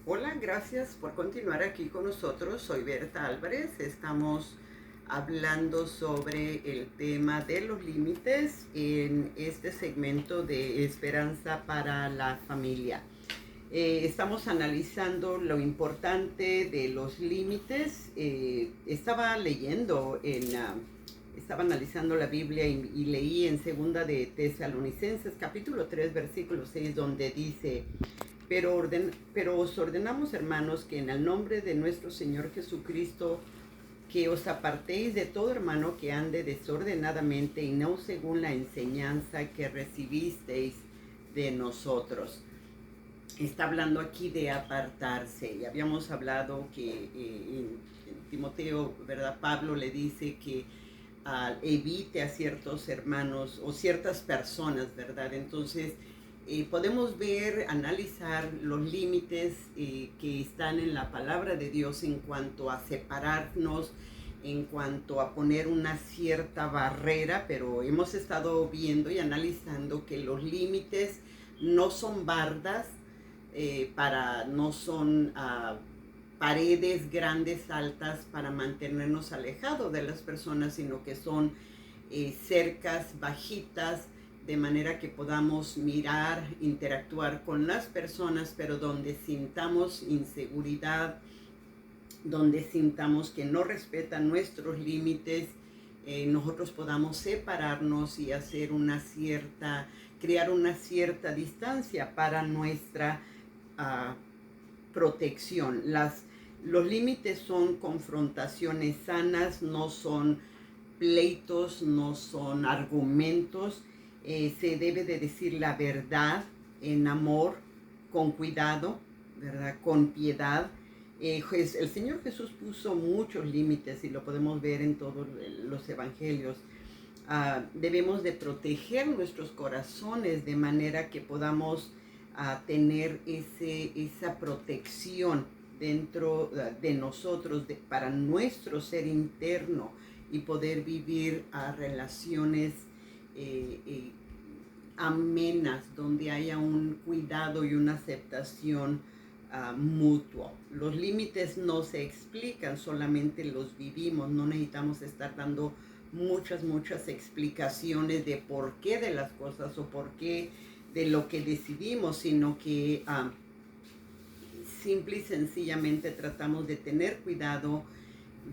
Hola, gracias por continuar aquí con nosotros. Soy Berta Álvarez. Estamos hablando sobre el tema de los límites en este segmento de Esperanza para la Familia. Estamos analizando lo importante de los límites. Estaba analizando la Biblia y leí en segunda de Tesalonicenses capítulo 3 versículo 6 donde dice: pero os ordenamos, hermanos, que en el nombre de nuestro Señor Jesucristo, que os apartéis de todo hermano que ande desordenadamente y no según la enseñanza que recibisteis de nosotros. Está hablando aquí de apartarse. Y habíamos hablado que en Timoteo, ¿verdad? Pablo le dice que evite a ciertos hermanos o ciertas personas, ¿verdad? Entonces, podemos ver, analizar los límites que están en la palabra de Dios en cuanto a separarnos, en cuanto a poner una cierta barrera, pero hemos estado viendo y analizando que los límites no son bardas, no son paredes grandes, altas, para mantenernos alejados de las personas, sino que son cercas, bajitas, de manera que podamos mirar, interactuar con las personas, pero donde sintamos inseguridad, donde sintamos que no respetan nuestros límites, nosotros podamos separarnos y crear una cierta distancia para nuestra protección. Los límites son confrontaciones sanas, no son pleitos, no son argumentos. Se debe de decir la verdad en amor, con cuidado, ¿verdad? Con piedad. El Señor Jesús puso muchos límites y lo podemos ver en todos los evangelios. Debemos de proteger nuestros corazones de manera que podamos tener esa protección dentro de nosotros para nuestro ser interno y poder vivir relaciones amenas, donde haya un cuidado y una aceptación mutuo. Los límites no se explican, solamente los vivimos. No necesitamos estar dando muchas explicaciones de por qué de las cosas o por qué de lo que decidimos, sino que simple y sencillamente tratamos de tener cuidado,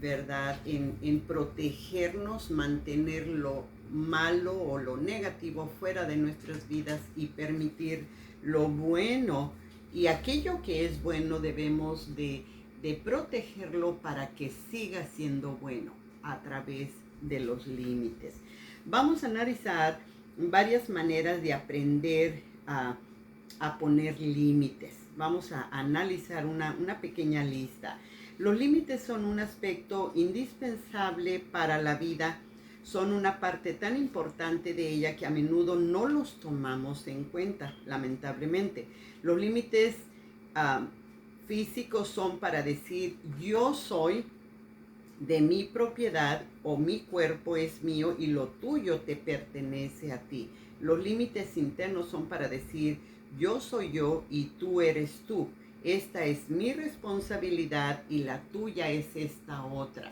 ¿verdad? En protegernos, mantener lo malo o lo negativo fuera de nuestras vidas y permitir lo bueno. Y aquello que es bueno debemos de protegerlo para que siga siendo bueno a través de los límites. Vamos a analizar varias maneras de aprender a poner límites. Vamos a analizar una pequeña lista. Los límites son un aspecto indispensable para la vida, son una parte tan importante de ella que a menudo no los tomamos en cuenta, lamentablemente. Los límites uh, físicos son para decir: yo soy de mi propiedad, o mi cuerpo es mío y lo tuyo te pertenece a ti. Los límites internos son para decir: yo soy yo y tú eres tú. Esta es mi responsabilidad y la tuya es esta otra.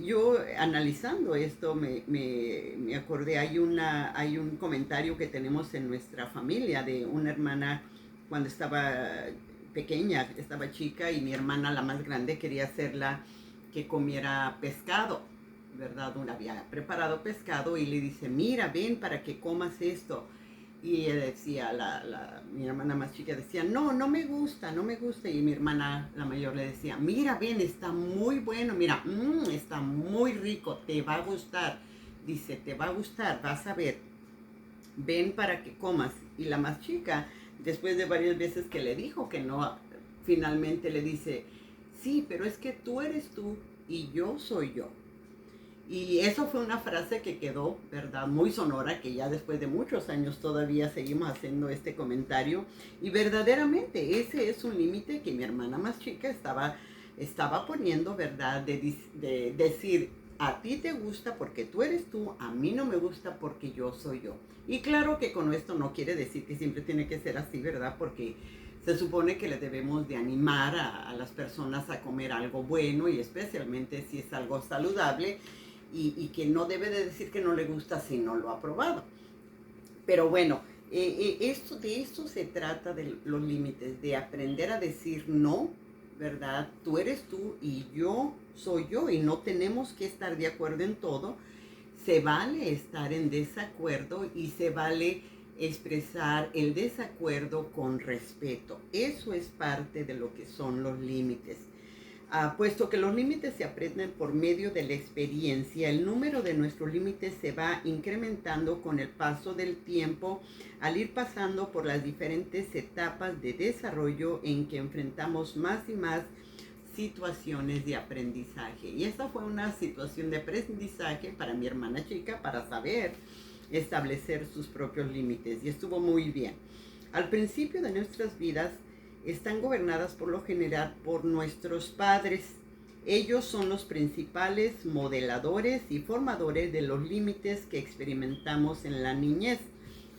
Yo, analizando esto, me acordé, hay un comentario que tenemos en nuestra familia de una hermana cuando estaba pequeña, estaba chica, y mi hermana, la más grande, quería hacerla que comiera pescado, ¿verdad? Una había preparado pescado y le dice: mira, ven para que comas esto. Y ella decía, mi hermana más chica decía: no, no me gusta, no me gusta. Y mi hermana, la mayor, le decía: mira, ven, está muy bueno, mira, está muy rico, te va a gustar. Dice: te va a gustar, vas a ver, ven para que comas. Y la más chica, después de varias veces que le dijo que no, finalmente le dice: sí, pero es que tú eres tú y yo soy yo. Y eso fue una frase que quedó, ¿verdad? Muy sonora, que ya después de muchos años todavía seguimos haciendo este comentario. Y verdaderamente ese es un límite que mi hermana más chica estaba poniendo, ¿verdad? De decir: a ti te gusta porque tú eres tú, a mí no me gusta porque yo soy yo. Y claro que con esto no quiere decir que siempre tiene que ser así, ¿verdad? Porque Se supone que le debemos de animar a las personas a comer algo bueno y especialmente si es algo saludable y que no debe de decir que no le gusta si no lo ha probado. Pero bueno, de esto se trata de los límites, de aprender a decir no, ¿verdad? Tú eres tú y yo soy yo y no tenemos que estar de acuerdo en todo. Se vale estar en desacuerdo y se vale expresar el desacuerdo con respeto. Eso es parte de lo que son los límites. Puesto que los límites se aprenden por medio de la experiencia, el número de nuestros límites se va incrementando con el paso del tiempo al ir pasando por las diferentes etapas de desarrollo en que enfrentamos más y más situaciones de aprendizaje. Y esta fue una situación de aprendizaje para mi hermana chica para saber establecer sus propios límites y estuvo muy bien. Al principio de nuestras vidas, están gobernadas por lo general por nuestros padres. Ellos son los principales modeladores y formadores de los límites que experimentamos en la niñez.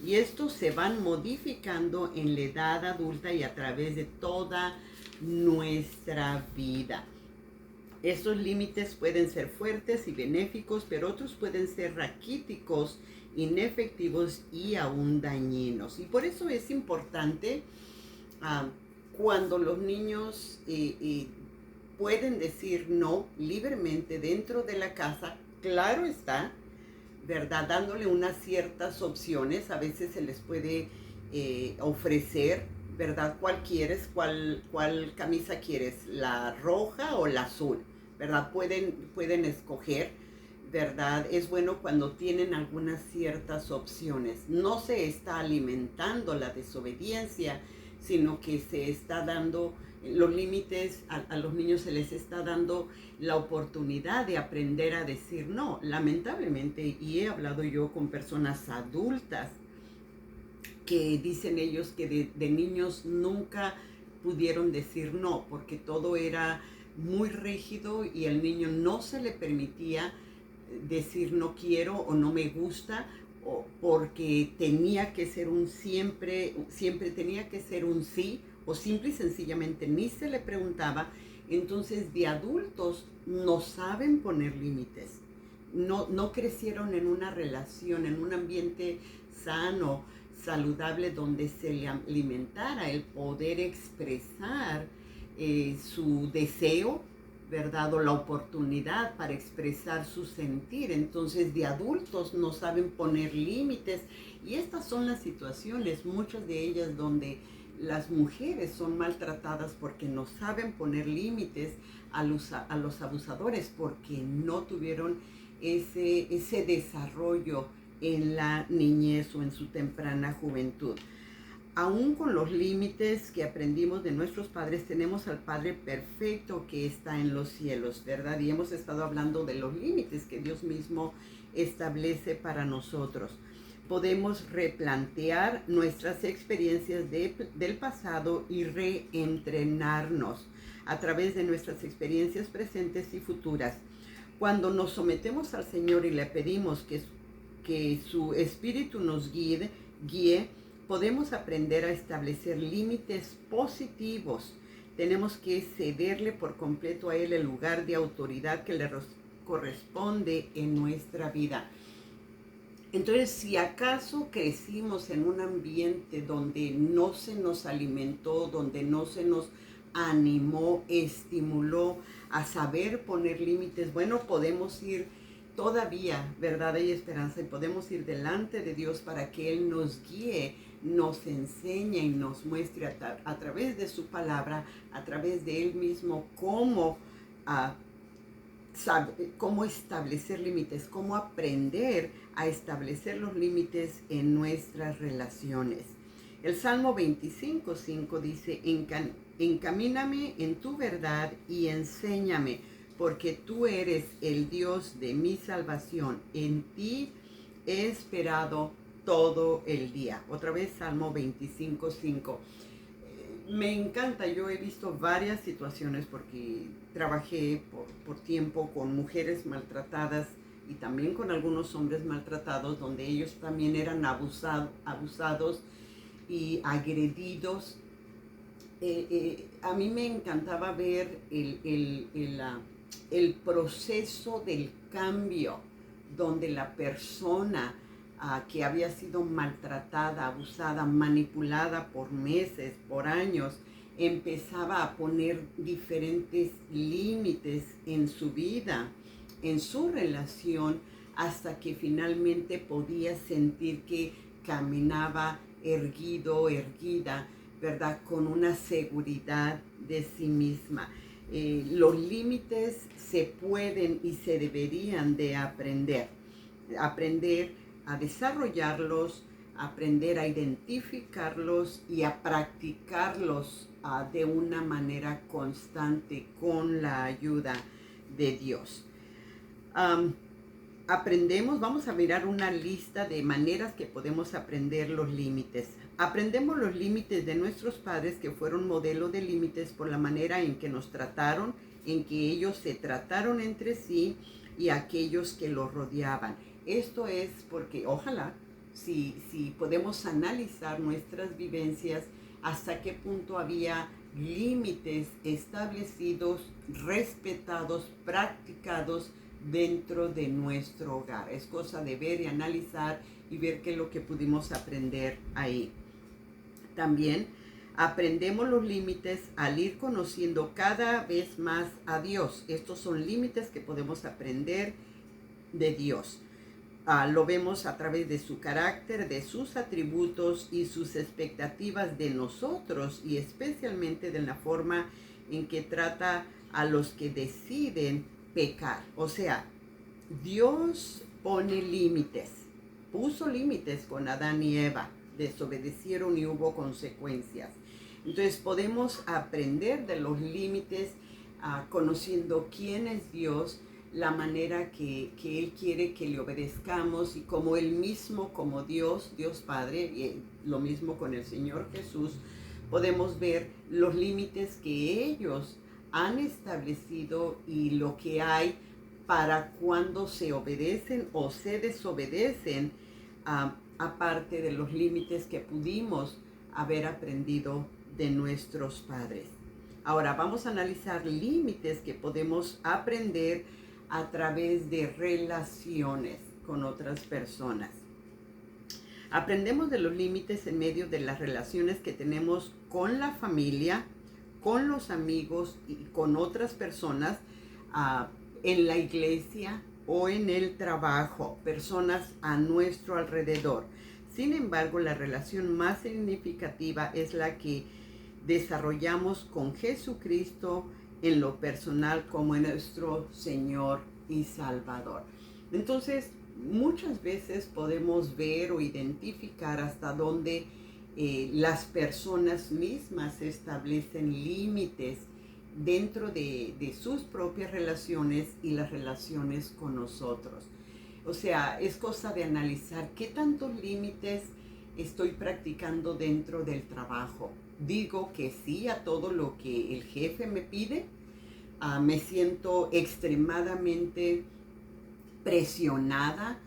Y estos se van modificando en la edad adulta y a través de toda nuestra vida. Estos límites pueden ser fuertes y benéficos, pero otros pueden ser raquíticos, inefectivos y aún dañinos. Y por eso es importante cuando los niños pueden decir no libremente dentro de la casa, claro está, ¿verdad? Dándole unas ciertas opciones, a veces se les puede ofrecer, ¿verdad? ¿Cuál quieres? ¿Cuál camisa quieres? ¿La roja o la azul? ¿Verdad? Pueden escoger, ¿verdad? Es bueno cuando tienen algunas ciertas opciones. No se está alimentando la desobediencia, sino que se está dando los límites, a los niños se les está dando la oportunidad de aprender a decir no. Lamentablemente, y he hablado yo con personas adultas que dicen ellos que de niños nunca pudieron decir no, porque todo era muy rígido y al niño no se le permitía decir no quiero o no me gusta, porque tenía que ser siempre tenía que ser un sí, o simple y sencillamente ni se le preguntaba. Entonces, de adultos no saben poner límites, no crecieron en una relación, en un ambiente sano, saludable, donde se le alimentara el poder expresar su deseo, ¿verdad? O la oportunidad para expresar su sentir. Entonces, de adultos no saben poner límites. Y estas son las situaciones, muchas de ellas, donde las mujeres son maltratadas porque no saben poner límites a los abusadores, porque no tuvieron ese desarrollo en la niñez o en su temprana juventud. Aún con los límites que aprendimos de nuestros padres, tenemos al Padre perfecto que está en los cielos, ¿verdad? Y hemos estado hablando de los límites que Dios mismo establece para nosotros. Podemos replantear nuestras experiencias del pasado y reentrenarnos a través de nuestras experiencias presentes y futuras. Cuando nos sometemos al Señor y le pedimos que su Espíritu nos guíe, podemos aprender a establecer límites positivos. Tenemos que cederle por completo a Él el lugar de autoridad que le corresponde en nuestra vida. Entonces, si acaso crecimos en un ambiente donde no se nos alimentó, donde no se nos animó, estimuló a saber poner límites, bueno, podemos ir todavía, ¿verdad? Hay esperanza y podemos ir delante de Dios para que Él nos guíe, nos enseñe y nos muestre a través de su palabra, a través de Él mismo, cómo establecer límites, cómo aprender a establecer los límites en nuestras relaciones. El Salmo 25:5 dice, encamíname en tu verdad y enséñame, porque tú eres el Dios de mi salvación. En ti he esperado todo el día. Otra vez, Salmo 25:5. Me encanta, yo he visto varias situaciones porque trabajé por tiempo con mujeres maltratadas y también con algunos hombres maltratados, donde ellos también eran abusados y agredidos a mí me encantaba ver el proceso del cambio, donde la persona que había sido maltratada, abusada, manipulada por meses, por años, empezaba a poner diferentes límites en su vida, en su relación, hasta que finalmente podía sentir que caminaba erguido, erguida, ¿verdad? Con una seguridad de sí misma. Los límites se pueden y se deberían de aprender a desarrollarlos, aprender a identificarlos y a practicarlos de una manera constante con la ayuda de Dios. Vamos a mirar una lista de maneras que podemos aprender los límites. Aprendemos los límites de nuestros padres, que fueron modelo de límites por la manera en que nos trataron, en que ellos se trataron entre sí y aquellos que los rodeaban. Esto es porque, ojalá, si podemos analizar nuestras vivencias, hasta qué punto había límites establecidos, respetados, practicados dentro de nuestro hogar. Es cosa de ver y analizar y ver qué es lo que pudimos aprender ahí. También aprendemos los límites al ir conociendo cada vez más a Dios. Estos son límites que podemos aprender de Dios. Lo vemos a través de su carácter, de sus atributos y sus expectativas de nosotros, y especialmente de la forma en que trata a los que deciden pecar. O sea, Dios pone límites, puso límites con Adán y Eva, desobedecieron y hubo consecuencias. Entonces podemos aprender de los límites, conociendo quién es Dios, la manera que Él quiere que le obedezcamos, y como Él mismo, como Dios Padre, y lo mismo con el Señor Jesús, podemos ver los límites que ellos han establecido y lo que hay para cuando se obedecen o se desobedecen, aparte de los límites que pudimos haber aprendido de nuestros padres. Ahora vamos a analizar límites que podemos aprender a través de relaciones con otras personas. Aprendemos de los límites en medio de las relaciones que tenemos con la familia, con los amigos y con otras personas, en la iglesia o en el trabajo, personas a nuestro alrededor. Sin embargo, la relación más significativa es la que desarrollamos con Jesucristo en lo personal como nuestro Señor y Salvador. Entonces, muchas veces podemos ver o identificar hasta dónde las personas mismas establecen límites dentro de sus propias relaciones y las relaciones con nosotros. O sea, es cosa de analizar qué tantos límites estoy practicando dentro del trabajo. Digo que sí a todo lo que el jefe me pide. Me siento extremadamente presionada,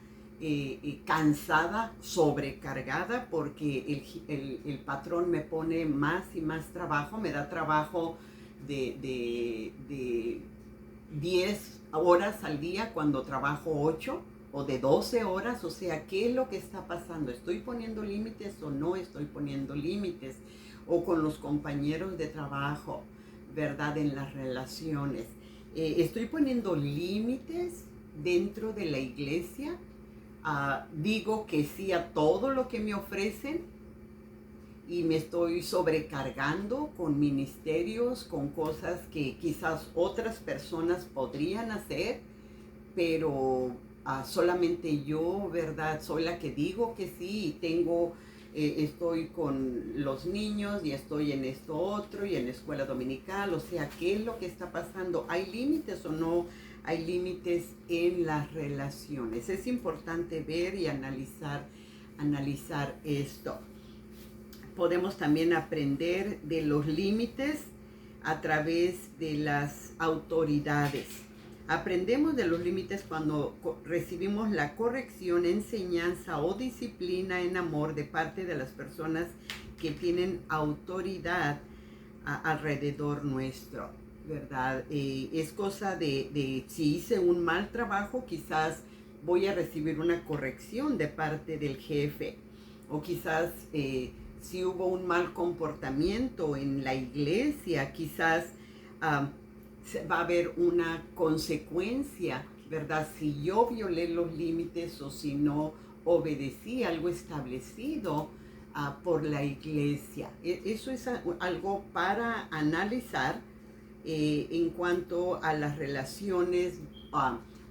cansada, sobrecargada, porque el patrón me pone más y más trabajo, me da trabajo de 10 horas al día cuando trabajo 8, o de 12 horas. O sea, ¿qué es lo que está pasando? ¿Estoy poniendo límites o no estoy poniendo límites? O con los compañeros de trabajo, ¿verdad? En las relaciones. ¿Estoy poniendo límites dentro de la iglesia? Digo que sí a todo lo que me ofrecen y me estoy sobrecargando con ministerios, con cosas que quizás otras personas podrían hacer, pero solamente yo, ¿verdad? Soy la que digo que sí, y estoy con los niños y estoy en esto otro y en la escuela dominical. O sea, ¿qué es lo que está pasando? ¿Hay límites o no hay límites en las relaciones? Es importante ver y analizar esto. Podemos también aprender de los límites a través de las autoridades. Aprendemos de los límites cuando recibimos la corrección, enseñanza o disciplina en amor de parte de las personas que tienen autoridad alrededor nuestro, ¿verdad? Es cosa de si hice un mal trabajo, quizás voy a recibir una corrección de parte del jefe, o quizás si hubo un mal comportamiento en la iglesia, quizás va a haber una consecuencia, ¿verdad? Si yo violé los límites o si no obedecí algo establecido por la iglesia. Eso es algo para analizar en cuanto a las relaciones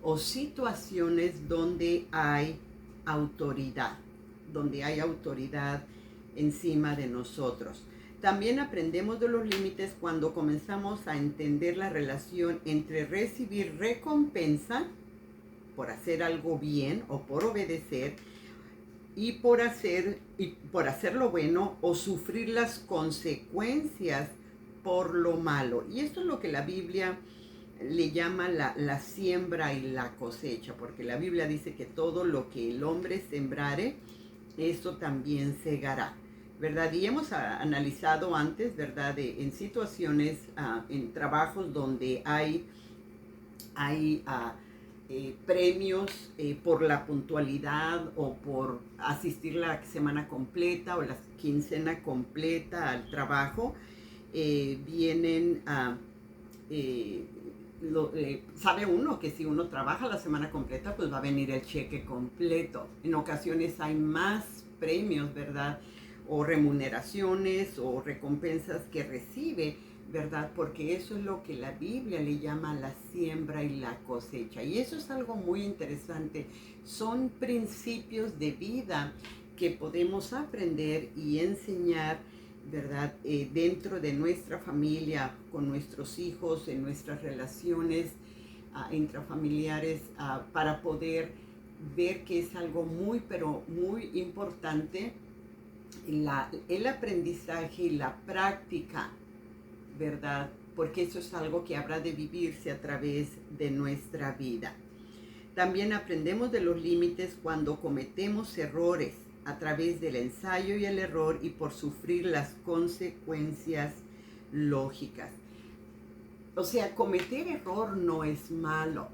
o situaciones donde hay autoridad encima de nosotros. También aprendemos de los límites cuando comenzamos a entender la relación entre recibir recompensa por hacer algo bien o por obedecer y por hacer lo bueno o sufrir las consecuencias por lo malo. Y esto es lo que la Biblia le llama la siembra y la cosecha, porque la Biblia dice que todo lo que el hombre sembrare, eso también segará, ¿verdad? Y hemos analizado antes, ¿verdad? En situaciones, en trabajos donde hay premios por la puntualidad o por asistir la semana completa o la quincena completa al trabajo, vienen sabe uno que si uno trabaja la semana completa, pues va a venir el cheque completo. En ocasiones hay más premios, ¿verdad? O remuneraciones o recompensas que recibe, ¿verdad? Porque eso es lo que la Biblia le llama la siembra y la cosecha. Y eso es algo muy interesante. Son principios de vida que podemos aprender y enseñar, ¿verdad? Dentro de nuestra familia, con nuestros hijos, en nuestras relaciones intrafamiliares, para poder ver que es algo muy, pero muy importante el aprendizaje y la práctica, ¿verdad? Porque eso es algo que habrá de vivirse a través de nuestra vida. También aprendemos de los límites cuando cometemos errores a través del ensayo y el error y por sufrir las consecuencias lógicas. O sea, cometer error no es malo.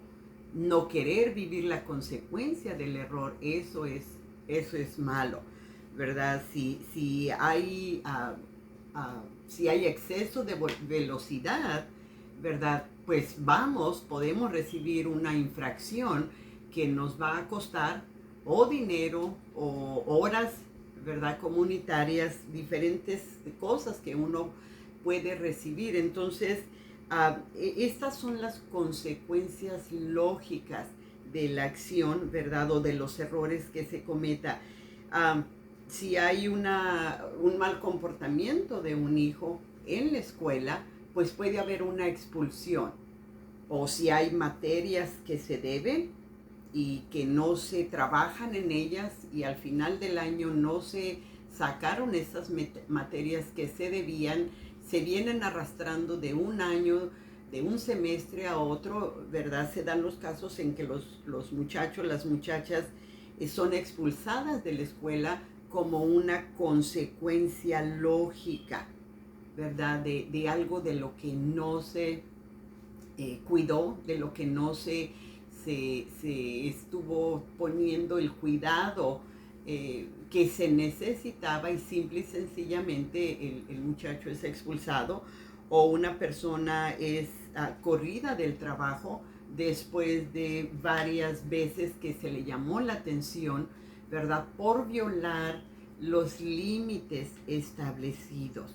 No querer vivir la consecuencia del error, eso es malo, ¿verdad? Si hay exceso de velocidad, ¿verdad? Pues podemos recibir una infracción que nos va a costar o dinero o horas, ¿verdad? Comunitarias, diferentes cosas que uno puede recibir. Entonces, estas son las consecuencias lógicas de la acción, ¿verdad? O de los errores que se cometa. Si hay un mal comportamiento de un hijo en la escuela, pues puede haber una expulsión. O si hay materias que se deben y que no se trabajan en ellas y al final del año no se sacaron esas materias que se debían, se vienen arrastrando de un año, de un semestre a otro, ¿verdad? Se dan los casos en que los muchachos, las muchachas son expulsadas de la escuela como una consecuencia lógica, ¿verdad? De algo de lo que no se cuidó, de lo que no se estuvo poniendo el cuidado que se necesitaba y simple y sencillamente el muchacho es expulsado o una persona es corrida del trabajo después de varias veces que se le llamó la atención, ¿verdad? Por violar los límites establecidos.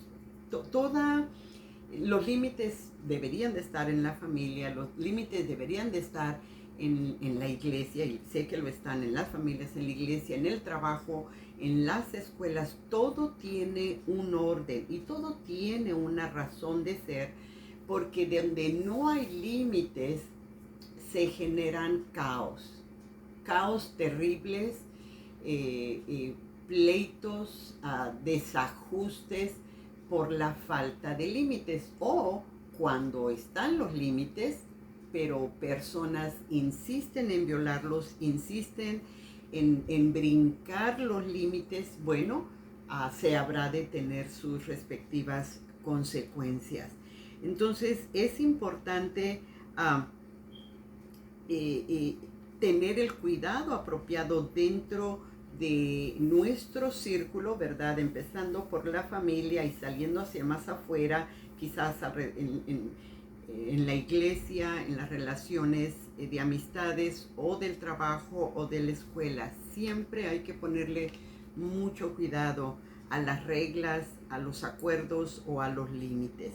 Los límites deberían de estar en la familia, los límites deberían de estar en la iglesia, y sé que lo están en las familias, en la iglesia, en el trabajo, en las escuelas. Todo tiene un orden y todo tiene una razón de ser, porque donde no hay límites se generan caos terribles, pleitos, desajustes por la falta de límites, o cuando están los límites, pero personas insisten en violarlos, insisten en brincar los límites, bueno, se habrá de tener sus respectivas consecuencias. Entonces es importante tener el cuidado apropiado dentro de nuestro círculo, ¿verdad? Empezando por la familia y saliendo hacia más afuera, quizás en la iglesia, en las relaciones de amistades o del trabajo o de la escuela. Siempre hay que ponerle mucho cuidado a las reglas, a los acuerdos o a los límites.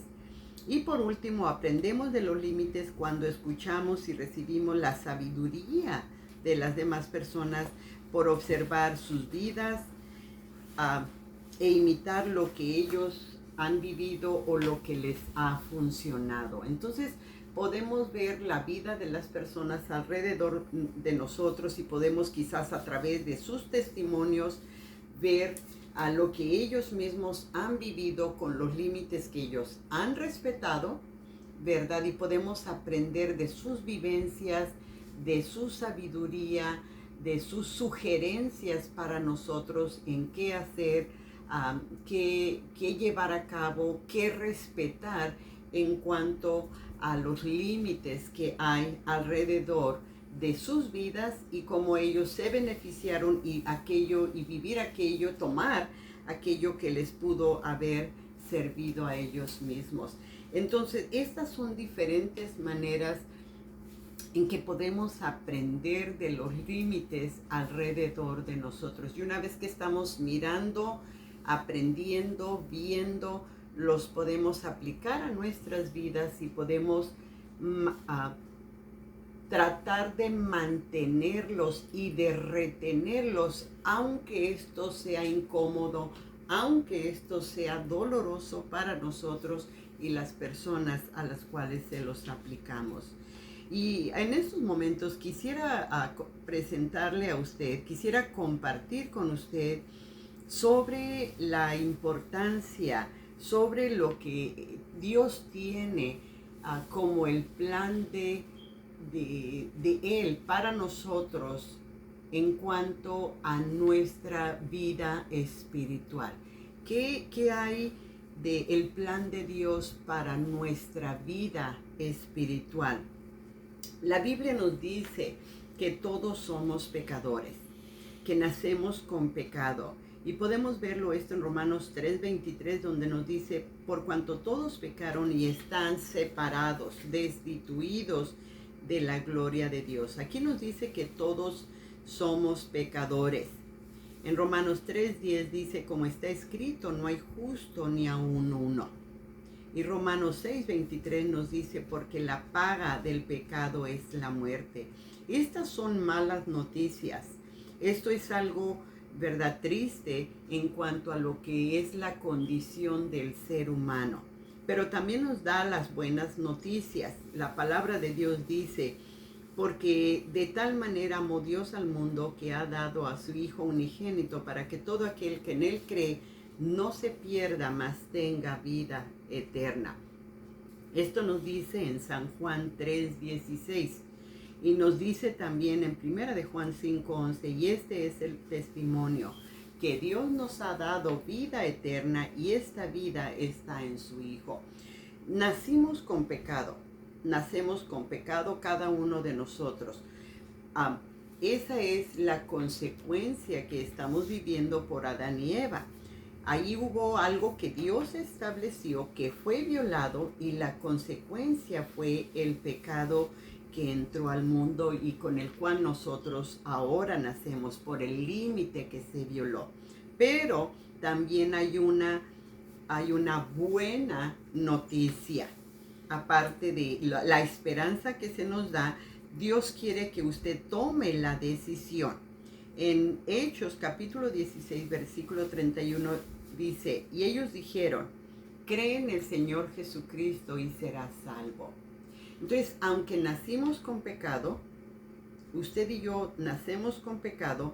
Y por último, aprendemos de los límites cuando escuchamos y recibimos la sabiduría de las demás personas por observar sus vidas e imitar lo que ellos han vivido o lo que les ha funcionado. Entonces, podemos ver la vida de las personas alrededor de nosotros y podemos quizás a través de sus testimonios ver a lo que ellos mismos han vivido con los límites que ellos han respetado, ¿verdad? Y podemos aprender de sus vivencias, de su sabiduría, de sus sugerencias para nosotros en qué hacer, qué llevar a cabo, qué respetar en cuanto a los límites que hay alrededor de sus vidas y cómo ellos se beneficiaron y vivir aquello, tomar aquello que les pudo haber servido a ellos mismos. Entonces, estas son diferentes maneras en que podemos aprender de los límites alrededor de nosotros. Y una vez que estamos mirando, aprendiendo, viendo, los podemos aplicar a nuestras vidas y podemos tratar de mantenerlos y de retenerlos, aunque esto sea incómodo, aunque esto sea doloroso para nosotros y las personas a las cuales se los aplicamos. Y en estos momentos quisiera presentarle a usted, quisiera compartir con usted sobre la importancia, sobre lo que Dios tiene como el plan de Él para nosotros en cuanto a nuestra vida espiritual. ¿Qué hay del plan de Dios para nuestra vida espiritual? La Biblia nos dice que todos somos pecadores, que nacemos con pecado. Y podemos verlo esto en Romanos 3:23, donde nos dice, por cuanto todos pecaron y están separados, destituidos de la gloria de Dios. Aquí nos dice que todos somos pecadores. En Romanos 3:10 dice, como está escrito, no hay justo ni aun uno. Y Romanos 6:23 nos dice, porque la paga del pecado es la muerte. Estas son malas noticias. Esto es algo, ¿verdad?, triste en cuanto a lo que es la condición del ser humano. Pero también nos da las buenas noticias. La palabra de Dios dice, porque de tal manera amó Dios al mundo que ha dado a su Hijo unigénito para que todo aquel que en Él cree no se pierda, mas tenga vida eterna. Esto nos dice en San Juan 3:16 y nos dice también en 1 de Juan 5:11, y este es el testimonio, que Dios nos ha dado vida eterna y esta vida está en su Hijo. Nacemos con pecado cada uno de nosotros. Esa es la consecuencia que estamos viviendo por Adán y Eva. Ahí hubo algo que Dios estableció que fue violado y la consecuencia fue el pecado que entró al mundo y con el cual nosotros ahora nacemos por el límite que se violó. Pero también hay una buena noticia. Aparte de la esperanza que se nos da, Dios quiere que usted tome la decisión. En Hechos capítulo 16, versículo 31 dice, y ellos dijeron, cree en el Señor Jesucristo y serás salvo. Entonces, aunque nacimos con pecado, usted y yo nacemos con pecado,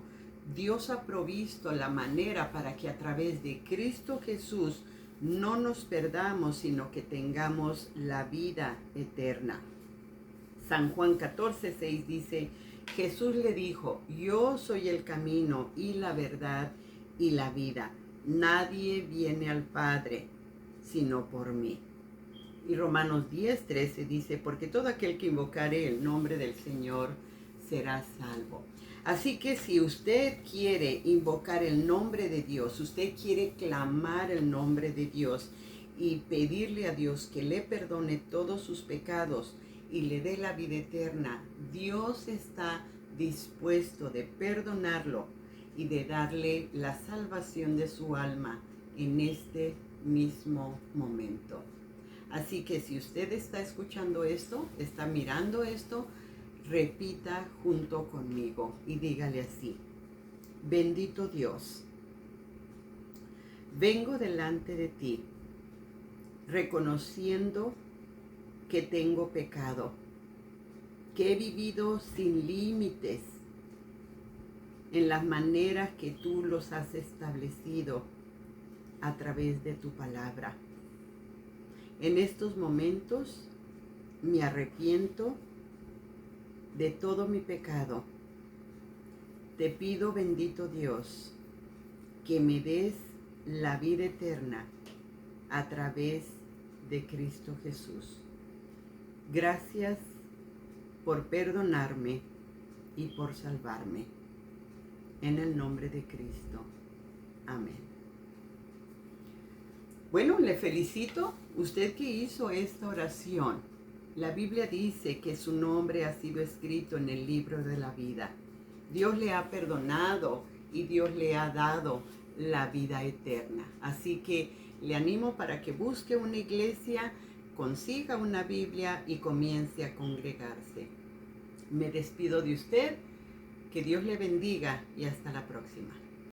Dios ha provisto la manera para que a través de Cristo Jesús no nos perdamos, sino que tengamos la vida eterna. San Juan 14:6 dice, Jesús le dijo, yo soy el camino y la verdad y la vida. Nadie viene al Padre sino por mí. Y Romanos 10:13 dice, porque todo aquel que invocare el nombre del Señor será salvo. Así que si usted quiere invocar el nombre de Dios, usted quiere clamar el nombre de Dios y pedirle a Dios que le perdone todos sus pecados y le dé la vida eterna, Dios está dispuesto de perdonarlo y de darle la salvación de su alma en este mismo momento. Así que si usted está escuchando esto, está mirando esto, repita junto conmigo y dígale así: bendito Dios, vengo delante de ti, reconociendo que tengo pecado, que he vivido sin límites en las maneras que tú los has establecido a través de tu palabra. En estos momentos me arrepiento de todo mi pecado. Te pido, bendito Dios, que me des la vida eterna a través de Cristo Jesús. Gracias por perdonarme y por salvarme. En el nombre de Cristo. Amén. Bueno, le felicito. Usted que hizo esta oración, la Biblia dice que su nombre ha sido escrito en el libro de la vida. Dios le ha perdonado y Dios le ha dado la vida eterna. Así que le animo para que busque una iglesia, consiga una Biblia y comience a congregarse. Me despido de usted. Que Dios le bendiga y hasta la próxima.